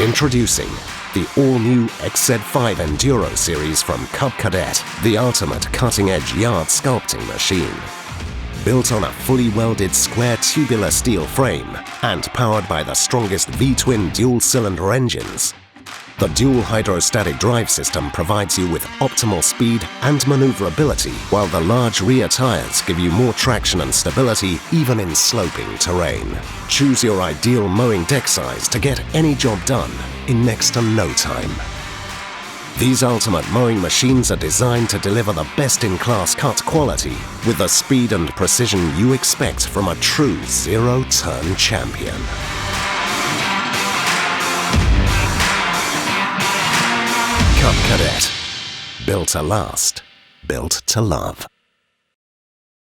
Introducing the all-new XZ5 Enduro Series from Cub Cadet, the ultimate cutting-edge yard sculpting machine. Built on a fully welded square tubular steel frame and powered by the strongest V-twin dual-cylinder engines, the dual hydrostatic drive system provides you with optimal speed and maneuverability, while the large rear tires give you more traction and stability even in sloping terrain. Choose your ideal mowing deck size to get any job done in next to no time. These ultimate mowing machines are designed to deliver the best-in-class cut quality with the speed and precision you expect from a true zero-turn champion. Cub Cadet. Built to last. Built to love.